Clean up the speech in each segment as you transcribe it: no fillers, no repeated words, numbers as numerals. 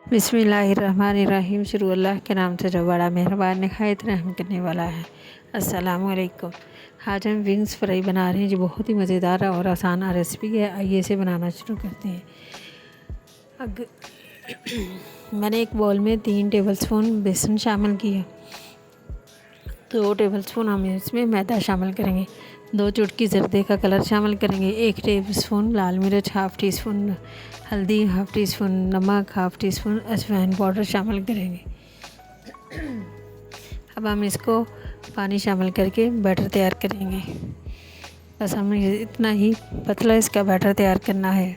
बिस्मिल्लाहिर्रहमानिर्रहीम। शुरू अल्लाह के नाम से जो बड़ा मेहरबान नहायत रहम करने वाला है। अस्सलामु अलैकुम। आज हम विंग्स फ्राई बना रहे हैं जो बहुत ही मज़ेदार और आसान रेसिपी है। आइए इसे बनाना शुरू करते हैं। मैंने एक बाउल में 3 टेबलस्पून बेसन शामिल किया। 2 टेबलस्पून हम इसमें मैदा शामिल करेंगे। 2 चुटकी ज़र्दे का कलर शामिल करेंगे। 1 टेबलस्पून लाल मिर्च, हाफ़ टी स्पून हल्दी, हाफ़ टी स्पून नमक, हाफ़ टी स्पून अजवाइन पाउडर शामिल करेंगे। अब हम इसको पानी शामिल करके बैटर तैयार करेंगे। बस हमें इतना ही पतला इसका बैटर तैयार करना है।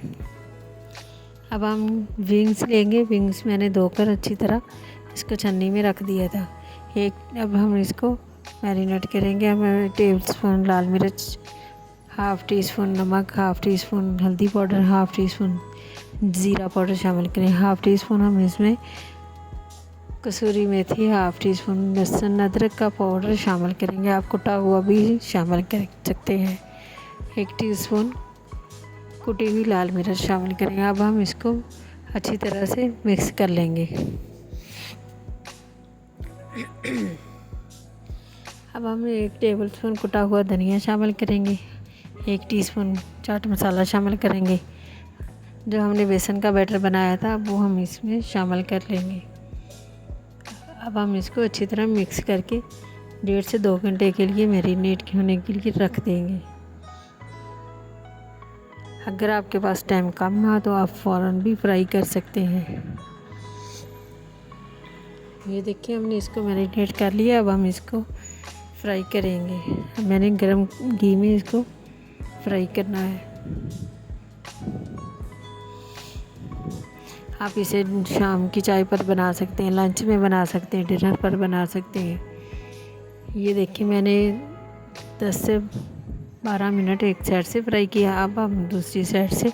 अब हम विंग्स लेंगे। विंग्स मैंने धोकर अच्छी तरह इसको छन्नी में रख दिया था। अब हम इसको मैरिनेट करेंगे। हम टेबलस्पून लाल मिर्च, हाफ़ टी स्पून नमक, हाफ़ टी स्पून हल्दी पाउडर, हाफ़ टी स्पून ज़ीरा पाउडर शामिल करें। हाफ़ टी स्पून हम इसमें कसूरी मेथी, हाफ़ टी स्पून लहसुन अदरक का पाउडर शामिल करेंगे। आप कुटा हुआ भी शामिल कर सकते हैं। 1 टीस्पून कुटी हुई लाल मिर्च शामिल करेंगे। अब हम इसको अच्छी तरह से मिक्स कर लेंगे। अब हम 1 टेबलस्पून कुटा हुआ धनिया शामिल करेंगे। 1 टीस्पून चाट मसाला शामिल करेंगे। जो हमने बेसन का बैटर बनाया था वो हम इसमें शामिल कर लेंगे। अब हम इसको अच्छी तरह मिक्स करके 1.5 से 2 घंटे के लिए मैरिनेट होने के लिए रख देंगे। अगर आपके पास टाइम कम ना तो आप फ़ौरन भी फ्राई कर सकते हैं। ये देखिए हमने इसको मैरिनेट कर लिया। अब हम इसको फ्राई करेंगे। मैंने गरम घी में इसको फ्राई करना है। आप इसे शाम की चाय पर बना सकते हैं, लंच में बना सकते हैं, डिनर पर बना सकते हैं। ये देखिए मैंने 10 से 12 मिनट एक साइड से फ्राई किया। अब हम दूसरी साइड से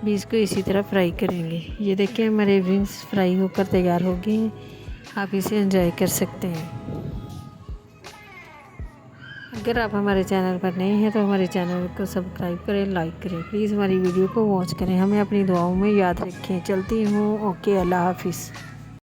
भी इसको इसी तरह फ्राई करेंगे। ये देखिए हमारे विंग्स फ्राई होकर तैयार हो गए हैं। आप इसे एंजॉय कर सकते हैं। अगर आप हमारे चैनल पर नए हैं तो हमारे चैनल को सब्सक्राइब करें, लाइक करें। प्लीज़ हमारी वीडियो को वॉच करें। हमें अपनी दुआओं में याद रखें। चलती हूँ। ओके, अल्लाह हाफिज़।